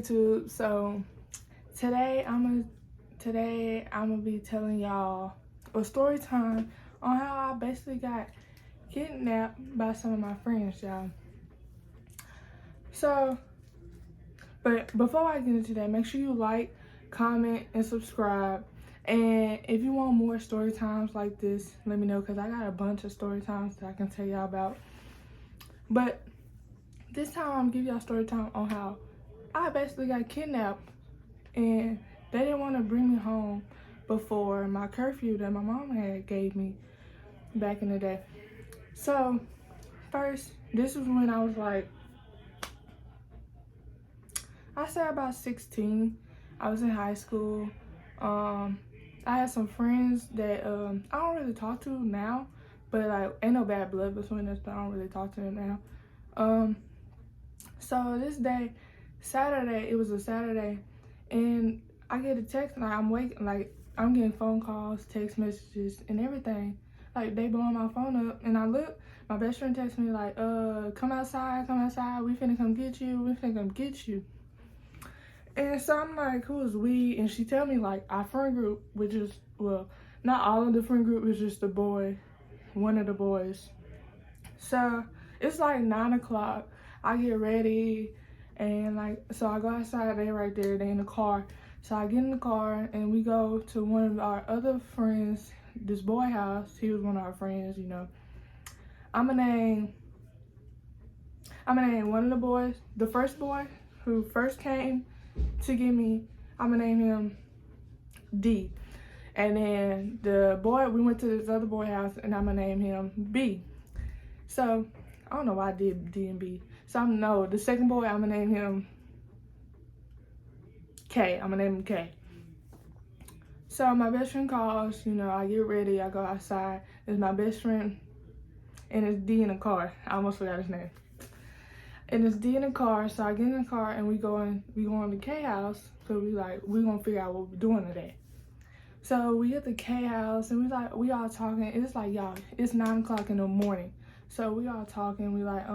YouTube. So today I'm gonna be telling y'all a story time on how I basically got kidnapped by some of my friends, y'all. So, but before I get into that, make sure you like, comment, and subscribe. And if you want more story times like this, let me know, because I got a bunch of story times that I can tell y'all about. But this time I'm gonna give y'all story time on how I basically got kidnapped and they didn't want to bring me home before my curfew that my mom had gave me back in the day. So first, this was when I was like, I say about 16. I was in high school. I had some friends that I don't really talk to now, but like ain't no bad blood between us, but I don't really talk to them now. So this day, Saturday, it was a Saturday, and I get a text, like I'm getting phone calls, text messages, and everything. Like they blowing my phone up, and I look, my best friend texts me like, come outside, we finna come get you. And so I'm like, who is we? And she tell me like our friend group, which is, well, not all of the friend group, is just the boy, one of the boys. So it's like 9 o'clock. I get ready and so I go outside, they right there, they in the car. So I get in the car and we go to one of our other friends, this boy house. He was one of our friends, you know. I'm gonna name one of the boys, the first boy who first came to get me, I'm gonna name him D. And then the boy, we went to this other boy house and I'm gonna name him B. So I don't know why I did D and B. So the second boy, I'm gonna name him K. I'm gonna name him K. So my best friend calls, you know, I get ready, I go outside. It's my best friend and it's D in the car. I almost forgot his name. And it's D in the car, so I get in the car and we go on the K house, because we gonna figure out what we're doing today. So we at the K house and we all talking. It's like, y'all, it's 9 o'clock in the morning. So we all talking, we like,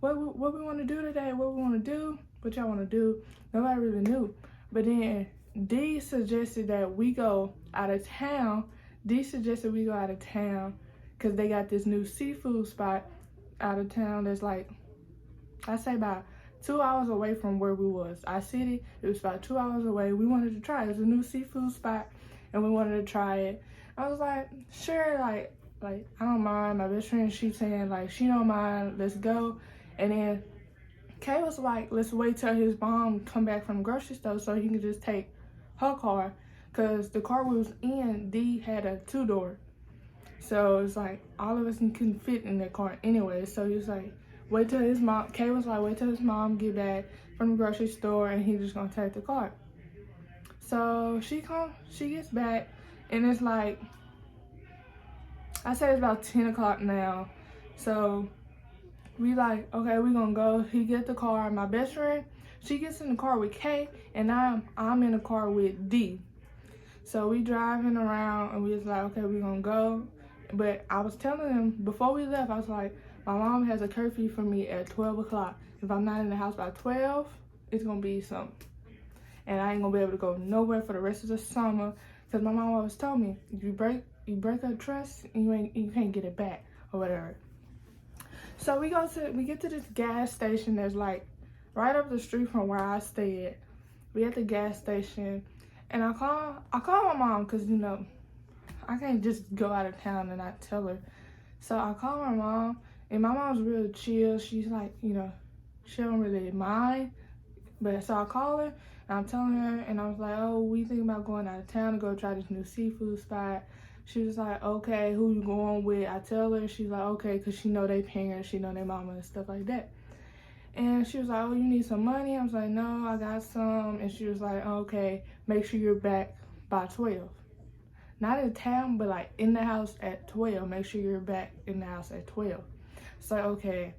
what we want to do today, what y'all want to do. Nobody really knew. But then D suggested that we go out of town. Because they got this new seafood spot out of town that's like, I say about 2 hours away from where we was. Our city, it was about 2 hours away. We wanted to try it. It was a new seafood spot and we wanted to try it. I was like, sure, like I don't mind. My best friend, she saying like she don't mind, let's go. And then Kay was like, let's wait till his mom come back from the grocery store so he can just take her car, because the car we was in, D had a 2-door. So it's like all of us couldn't fit in that car anyway. So he was like, Kay was like, wait till his mom get back from the grocery store and he's just gonna take the car. So she gets back and it's like, I say it's about 10 o'clock now. So we like, okay, we gonna go. He get the car. My best friend, she gets in the car with Kay, and I'm in the car with D. So we driving around, and we was like, okay, we gonna go. But I was telling them before we left, I was like, my mom has a curfew for me at 12 o'clock. If I'm not in the house by 12, it's gonna be something. And I ain't gonna be able to go nowhere for the rest of the summer, because my mom always told me, if you break a trust, you can't get it back or whatever. So we get to this gas station that's like right up the street from where I stayed. We at the gas station and I call my mom, because you know I can't just go out of town and not tell her. So I call my mom and my mom's real chill. She's like, you know, she don't really mind. But so I call her and I'm telling her, and I was like, oh, we thinking about going out of town to go try this new seafood spot. She was like, okay, who you going with? I tell her, she's like, okay, because she know they parents, she know their mama and stuff like that. And she was like, oh, you need some money? I was like, no, I got some. And she was like, okay, make sure you're back by 12. Not in town, but like in the house at 12. Make sure you're back in the house at 12. So, okay.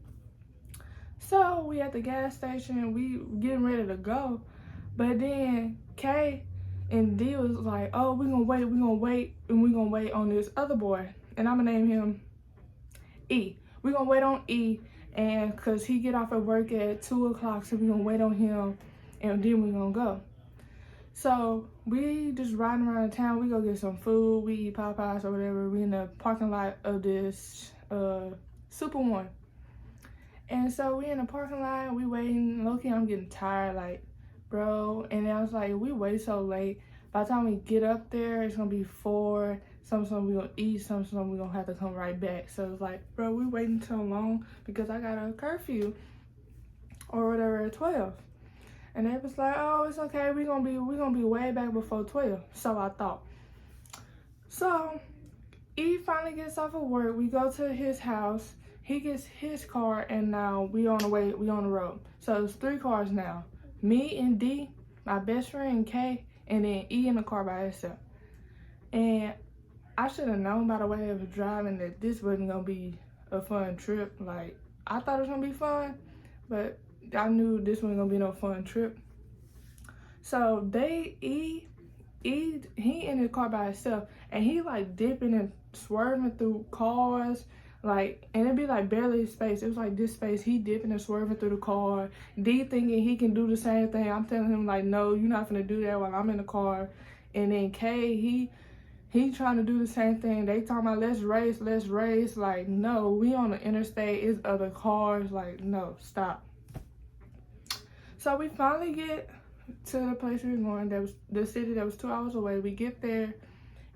So we at the gas station, we getting ready to go. But then Kay and D was like, oh, we're gonna wait, and we're gonna wait on this other boy. And I'm gonna name him E. We're gonna wait on E, and cause he get off at work at 2 o'clock, so we're gonna wait on him and then we gonna go. So we just riding around the town. We go get some food. We eat Popeyes or whatever. We in the parking lot of this Super One. And so we in the parking lot. We waiting. Low-key, I'm getting tired, like, bro. And I was like, we wait so late. By the time we get up there, it's gonna be 4. Some we gonna eat. Some we gonna have to come right back. So it's like, bro, we waiting so long because I got a curfew or whatever at 12. And they was like, oh, it's okay. We gonna be way back before 12. So I thought. So he finally gets off of work. We go to his house. He gets his car, and now we on the road. So it's 3 cars now. Me and D, my best friend K, and then E in the car by herself. And I should have known by the way of driving that this wasn't gonna be a fun trip. Like, I thought it was gonna be fun, but I knew this wasn't gonna be no fun trip. So he in the car by himself, and he like dipping and swerving through cars, like, and it'd be like barely space. It was like this space. He dipping and swerving through the car. D thinking he can do the same thing. I'm telling him like, no, you're not gonna do that while I'm in the car. And then K, he trying to do the same thing. They talking about let's race. Like, no, we on the interstate. It's other cars. Like, no, stop. So we finally get to the place we were going. That was the city that was 2 hours away. We get there,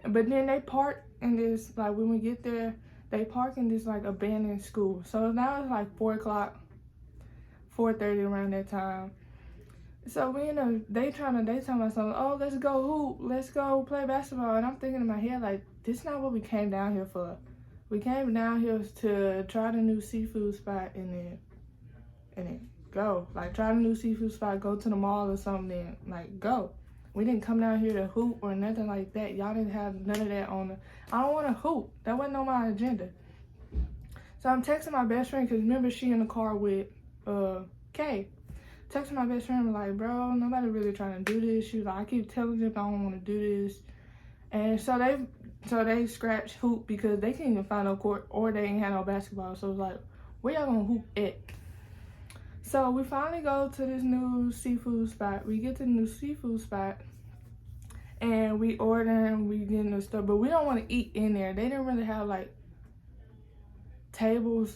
but then they park in this, like, when we get there, they park in this like abandoned school. So now it's like 4 o'clock, 4:30 around that time. So we they talking about something. Oh, let's go hoop. Let's go play basketball. And I'm thinking in my head like, this is not what we came down here for. We came down here to try the new seafood spot and then go. Like, try the new seafood spot, go to the mall or something, then, like, go. We didn't come down here to hoop or nothing like that. Y'all didn't have none of that on the... I don't want to hoop. That wasn't on my agenda. So I'm texting my best friend, because remember, she in the car with Kay. Texting my best friend, like, bro, nobody really trying to do this. She was like, I keep telling them I don't want to do this. And so they scratched hoop because they can't even find no court, or they ain't had no basketball. So it was like, where y'all gonna hoop at? So we finally go to this new seafood spot. We get to the new seafood spot, and we order and we get in the stuff, but we don't want to eat in there. They didn't really have like tables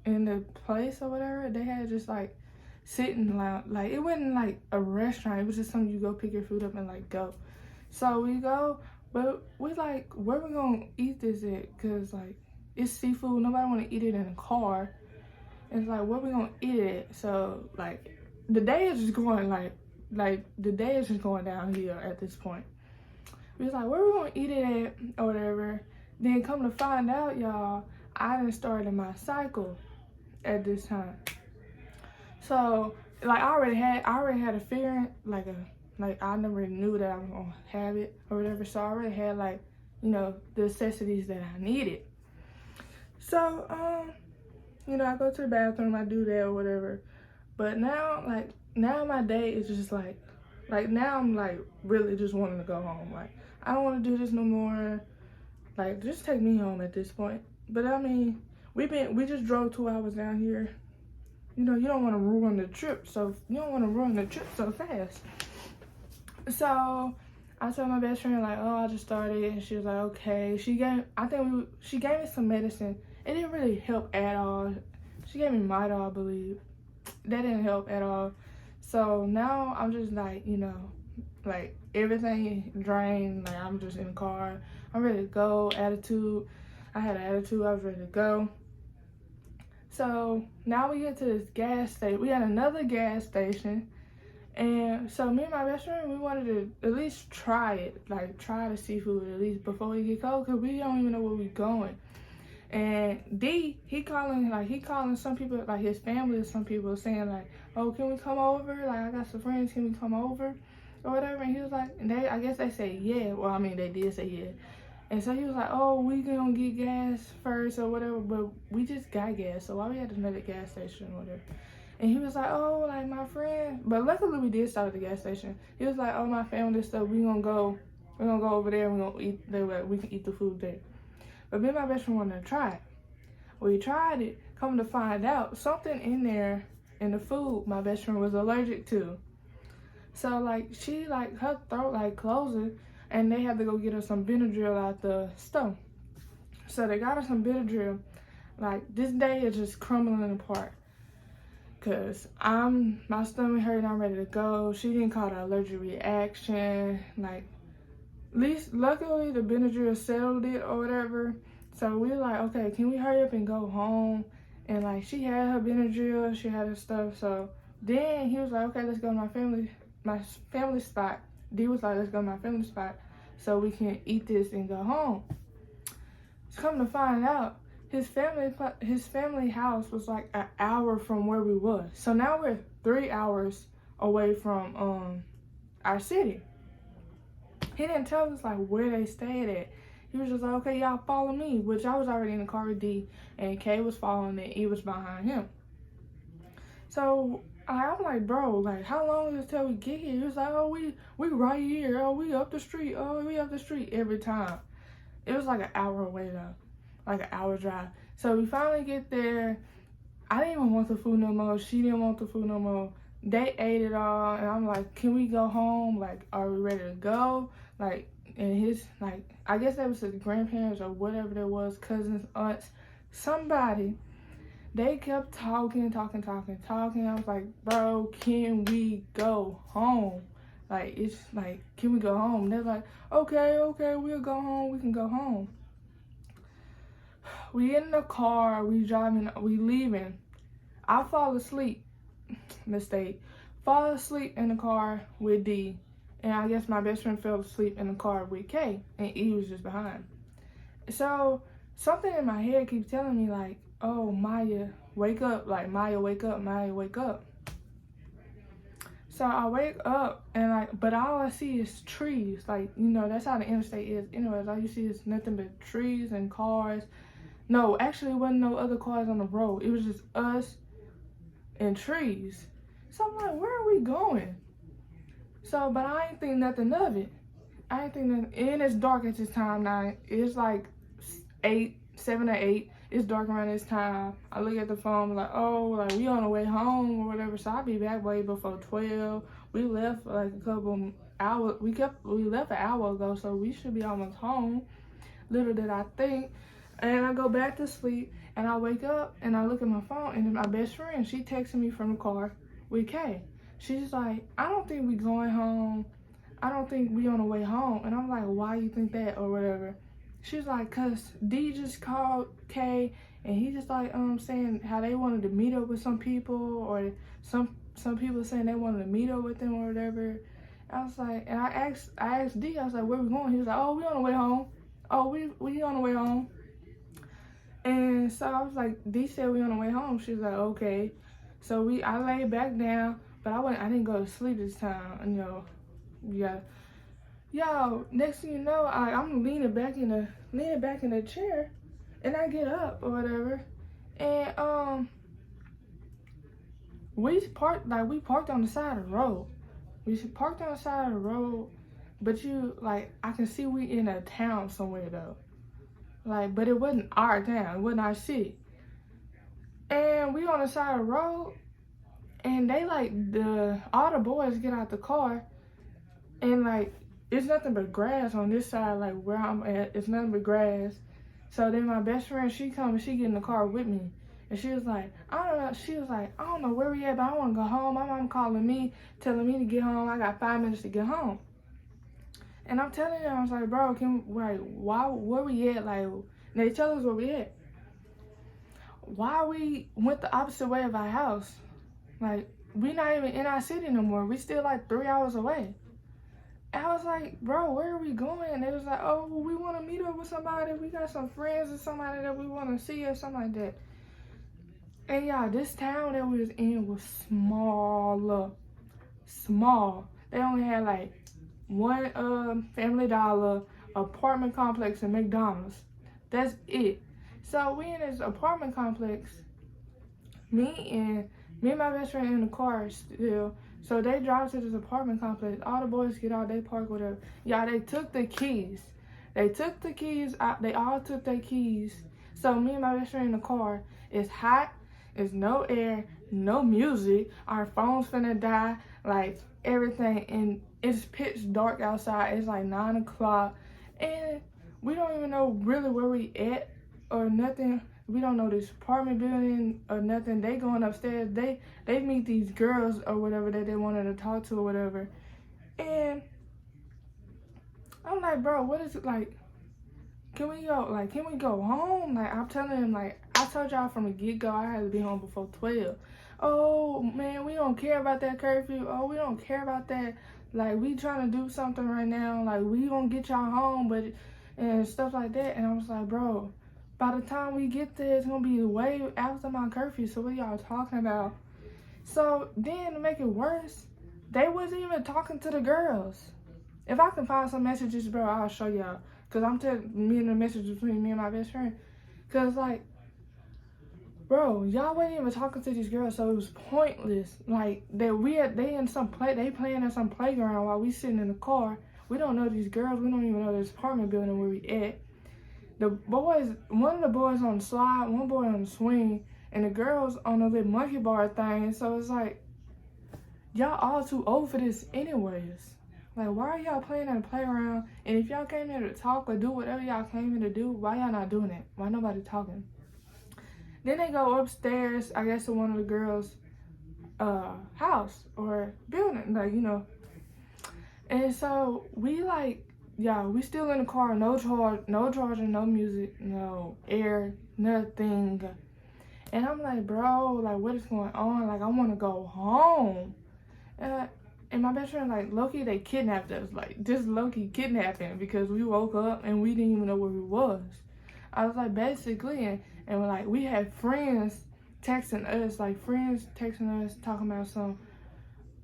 in the place or whatever. They had just like sitting lounge. Like, it wasn't like a restaurant. It was just something you go pick your food up and like go. So we go, but we like, where we gonna eat this at? Cause like, it's seafood. Nobody want to eat it in a car. It's like, where we gonna eat it? So like, the day is just going the day is just going downhill at this point. We was like, where we gonna eat it at or whatever. Then come to find out, y'all, I done started my cycle at this time. So like, I already had a feeling, like I never knew that I was gonna have it or whatever. So I already had like, you know, the necessities that I needed. So you know, I go to the bathroom, I do that or whatever. But now my day is just like now I'm like really just wanting to go home. Like, I don't want to do this no more. Like, just take me home at this point. But I mean, we just drove 2 hours down here. You know, you don't want to ruin the trip so fast. So I told my best friend like, oh, I just started, and she was like, okay. She gave me some medicine. It didn't really help at all. She gave me myanicole, I believe. That didn't help at all. So now I'm just like, you know, like, everything drained. Like, I'm just in the car. I'm ready to go. Attitude. I had an attitude. I was ready to go. So now we get to this gas station. We had another gas station. And so me and my best friend, we wanted to at least try it. Like, try the seafood at least before we get cold, because we don't even know where we're going. And D, he calling some people, like his family or some people, saying like, oh, can we come over? Like, I got some friends, can we come over? Or whatever. And he was like, I guess they say yeah. Well, I mean, they did say yeah. And so he was like, oh, we gonna get gas first or whatever. But we just got gas, so why we had another gas station or whatever. And he was like, oh, like, my friend. But luckily we did stop at the gas station. He was like, oh, my family stuff, we're gonna go over there and we're gonna eat. They were like, we can eat the food there. But me and my best friend wanted to try it. We tried it. Come to find out, something in there in the food my best friend was allergic to. So like she like her throat like closing, and they had to go get her some Benadryl out the stove. So they got her some Benadryl. Like this day is just crumbling apart. Cause my stomach hurt and I'm ready to go. She didn't call it an allergic reaction. Like, at least luckily the Benadryl settled it or whatever. So we were like, okay, can we hurry up and go home? And like she had her Benadryl, she had her stuff. So then he was like, okay, let's go to my family spot. D was like, let's go to my family spot so we can eat this and go home. So come to find out, his family house was like an hour from where we was. So now we're 3 hours away from our city. He didn't tell us like where they stayed at. He was just like, okay, y'all follow me, which I was already in the car with D, and Kay was following it. He was behind him. So I'm like, bro, like how long is it till we get here? He was like, oh, we right here. Oh, we up the street. Oh, we up the street every time. It was like an hour away though. Like an hour drive. So we finally get there. I didn't even want the food no more. She didn't want the food no more. They ate it all, and I'm like, can we go home? Like, are we ready to go? Like, and his, like, I guess that was his grandparents or whatever there was, cousins, aunts, somebody. They kept talking. I was like, bro, can we go home? Like, it's like, can we go home? They're like, okay, we'll go home. We can go home. We in the car, we driving, we leaving. I fall asleep. Mistake. Fall asleep in the car with D. And I guess my best friend fell asleep in the car with K. And E was just behind. So something in my head keeps telling me like, oh, Maya, wake up. Like, Maya, wake up. Maya, wake up. So I wake up and like, but all I see is trees. Like, you know, that's how the interstate is. Anyways, all you see is nothing but trees and cars. No, actually, it wasn't no other cars on the road. It was just us and trees. So I'm like, where are we going? So, but I ain't think nothing of it. I ain't think nothing. And it's dark at this time now. It's like 7 or 8. It's dark around this time. I look at the phone, like, oh, like we on the way home or whatever. So I'll be back way before 12. We left like a couple hours. We left an hour ago, so we should be almost home. Little did I think. And I go back to sleep, and I wake up, and I look at my phone, and then my best friend, she texted me from the car with Kay. She's like, I don't think we going home. I don't think we on the way home. And I'm like, why you think that or whatever? She's like, cause D just called Kay, and he just like saying how they wanted to meet up with some people, or some people saying they wanted to meet up with them or whatever. I was like, and I asked D, I was like, where we going? He was like, oh, we on the way home. Oh, we on the way home. And so I was like, D said we on the way home. She was like, okay. So I laid back down, but I didn't go to sleep this time. You know, yeah. Yo, next thing you know, I'm leaning back in the chair, and I get up or whatever, and we parked on the side of the road. We parked on the side of the road, but I can see we in a town somewhere though. Like, but it wasn't our town, it wasn't our city. And we on the side of the road, and they all the boys get out the car, and like, it's nothing but grass on this side, like where I'm at, it's nothing but grass. So then my best friend, she get in the car with me. And she was like, I don't know where we at, but I want to go home. My mom calling me, telling me to get home. I got 5 minutes to get home. And I'm telling them, I was like, bro, where we at? Like, they tell us where we at. Why we went the opposite way of our house? Like, we not even in our city no more. We still like 3 hours away. And I was like, bro, where are we going? And they was like, oh, well, we want to meet up with somebody. We got some friends or somebody that we want to see or something like that. And yeah, this town that we was in was small. They only had like one Family Dollar, apartment complex, and McDonald's. That's it. So we in this apartment complex. Me and my best friend in the car still. So they drive to this apartment complex. All the boys get out, they park, whatever. Y'all, they took the keys. They took the keys out. They all took their keys. So me and my best friend in the car. It's hot. It's no air, no music. Our phone's finna die. Like, everything, and it's pitch dark outside. It's like 9 o'clock, and we don't even know really where we at or nothing. We don't know this apartment building or nothing. They going upstairs. They meet these girls or whatever that they wanted to talk to or whatever. And I'm like, bro, what is it like? Can we go? Like, can we go home? Like, I'm telling him, like, I told y'all from the get-go I had to be home before 12. Oh, man, we don't care about that curfew. Oh, we don't care about that. Like, we trying to do something right now. Like, we gonna get y'all home, but, and stuff like that. And I was like, bro, by the time we get there, it's gonna be way after my curfew. So what y'all talking about? So then to make it worse, they wasn't even talking to the girls. If I can find some messages, bro, I'll show y'all. Because I'm telling me and the message between me and my best friend. Because, like, bro, y'all wasn't even talking to these girls, so it was pointless. Like, they playing in some playground while we sitting in the car. We don't know these girls. We don't even know this apartment building where we at. The boys, one of the boys on the slide, one boy on the swing, and the girls on the little monkey bar thing. So it's like, y'all all too old for this anyways. Like, why are y'all playing in the playground? And if y'all came here to talk or do whatever y'all came here to do, why y'all not doing it? Why nobody talking? Then they go upstairs, I guess, to one of the girls' house or building, like, you know. And so we like, yeah, we still in the car, no charging, no music, no air, nothing. And I'm like, bro, like, what is going on? Like, I want to go home. And my best friend, like, low-key, they kidnapped us. Like, just low-key kidnapping because we woke up and we didn't even know where we was. I was like, basically, and like, we had friends texting us, talking about some,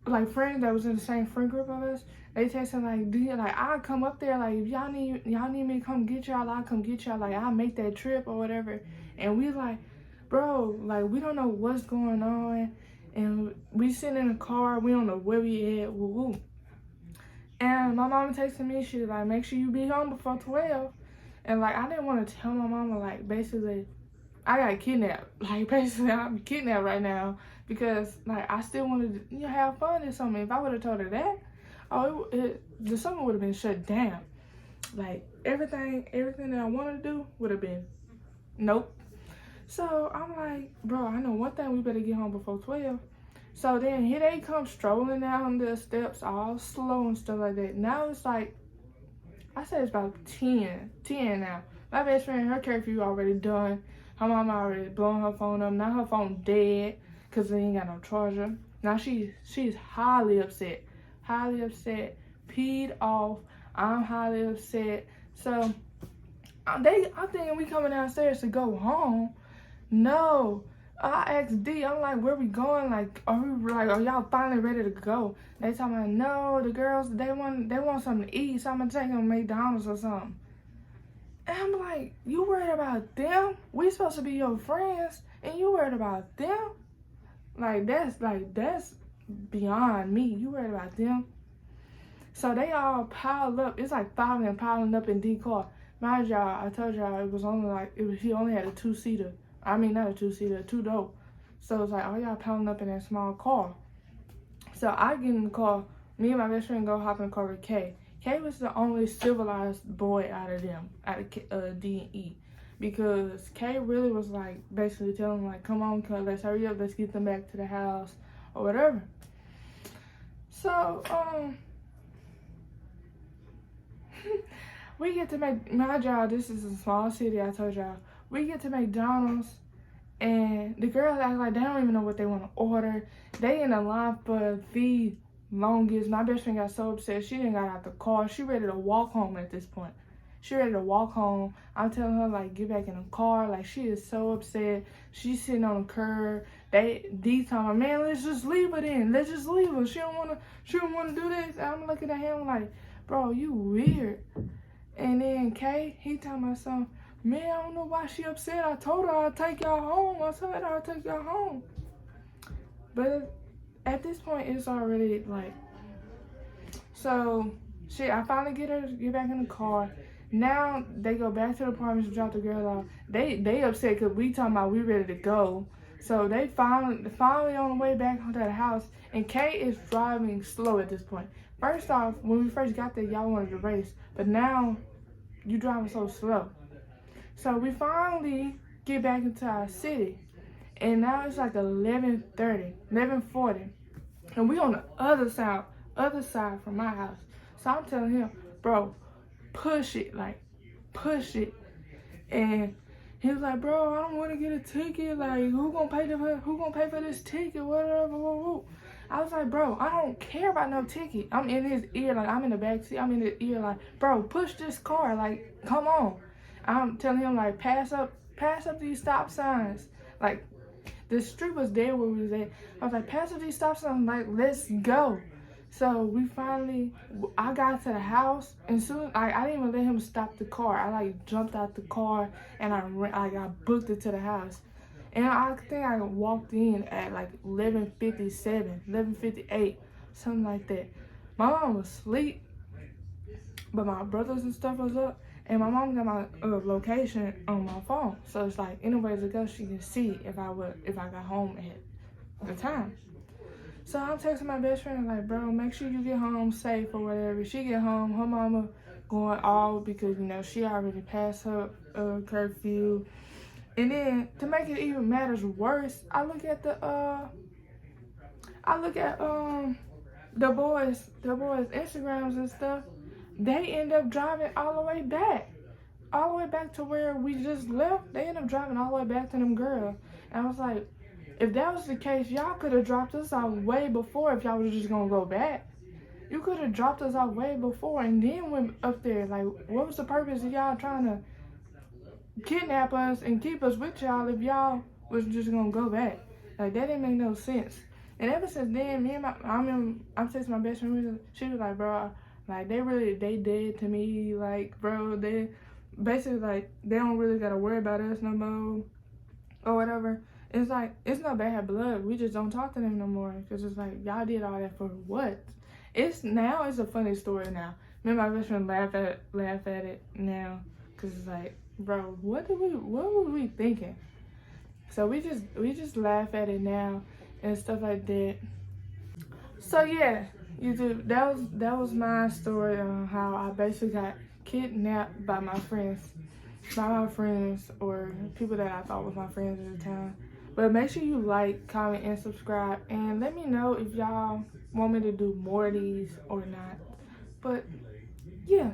like, friends that was in the same friend group of us. They texting, like, I'll come up there. Like, if y'all need me to come get y'all, I'll come get y'all. Like, I'll make that trip or whatever. And we like, bro, like, we don't know what's going on. And we sitting in the car, we don't know where we at, woo-woo. And my mama texted me, she was like, make sure you be home before 12. And, like, I didn't want to tell my mama, like, basically, I got kidnapped. Like, basically, I'm kidnapped right now because, like, I still wanted to, have fun or something. If I would have told her that, the summer would have been shut down. Like, everything that I wanted to do would have been, nope. So I'm like, bro, I know one thing, we better get home before 12. So then here they come strolling down the steps all slow and stuff like that. Now it's like, I say it's about 10 now. My best friend, her curfew already done. Her mama already blowing her phone up. Now her phone dead because they ain't got no charger. Now she's highly upset, peed off. I'm highly upset. So I'm thinking we coming downstairs to go home. No, I asked D, I'm like, where we going? Like, are y'all finally ready to go? They talking about, no, the girls, they want something to eat, so I'm gonna take them to McDonald's or something. And I'm like, you worried about them? We supposed to be your friends, and you worried about them? That's beyond me. You worried about them? So they all piled up. It's like 5 of them piling up in D car. Mind y'all, I told y'all he only had a 2-seater. I mean, not a 2-seater, a 2-door. So it's like, all y'all piling up in that small car. So I get in the car. Me and my best friend go hop in the car with Kay. Kay was the only civilized boy out of D and E. Because Kay really was like, basically telling them, like, come on, cuz, let's hurry up, let's get them back to the house or whatever. So, we get to my job, this is a small city, I told y'all. We get to McDonald's, and the girls act like they don't even know what they want to order. They in a line for the longest. My best friend got so upset, she didn't got out the car. She ready to walk home at this point. She ready to walk home. I'm telling her, like, get back in the car. Like, she is so upset. She's sitting on the curb. D telling me, man, let's just leave her then. Let's just leave her. She don't wanna do this. And I'm looking at him like, bro, you weird. And then Kay, he telling me something. Man, I don't know why she upset. I told her I'll take y'all home. I said I'll take y'all home. But at this point, it's already like, so I finally get back in the car. Now they go back to the apartment to drop the girl off. They upset because we talking about we ready to go. So they finally on the way back to the house, and Kay is driving slow at this point. First off, when we first got there, y'all wanted to race, but now you driving so slow. So we finally get back into our city, and now it's like 11:30, 11:40, and we on the other side from my house. So I'm telling him, bro, push it, like push it. And he was like, bro, I don't want to get a ticket. Like, who gonna pay for this ticket? Whatever. I was like, bro, I don't care about no ticket. I'm in his ear, like I'm in the back seat. I'm in his ear, like, bro, push this car. Like, come on. I'm telling him, like, pass up these stop signs. Like, the street was there where we was at. I was like, pass up these stop signs. Like, let's go. So we finally, I got to the house, and soon I didn't even let him stop the car. I like jumped out the car and I booked it to the house. And I think I walked in at like 11:57, 11:58, something like that. My mom was asleep, but my brothers and stuff was up, and my mom got my location on my phone. So it's like anywhere to go, she can see if I got home at the time. So I'm texting my best friend like, bro, make sure you get home safe or whatever. She get home, her mama going all because, you know, she already passed her curfew. And then to make it even matters worse, I look at the boys' Instagrams and stuff. They end up driving all the way back to where we just left. They end up driving all the way back to them girls. And I was like, if that was the case, y'all could have dropped us off way before if y'all was just gonna go back. You could have dropped us off way before and then went up there. Like, what was the purpose of y'all trying to kidnap us and keep us with y'all if y'all was just gonna go back? Like, that didn't make no sense. And ever since then, I'm texting my best friend, she was like, bro, like, they dead to me. Like, bro, they basically, like, they don't really gotta worry about us no more or whatever. It's like, it's not bad blood. We just don't talk to them no more. Because it's like, y'all did all that for what? It's a funny story now. Me and my best friend laugh at it now. Because it's like, bro, what were we thinking? So we just laugh at it now and stuff like that. So yeah, YouTube, that was my story on how I basically got kidnapped by my friends or people that I thought was my friends at the time. But make sure you like, comment, and subscribe, and let me know if y'all want me to do more of these or not. But yeah.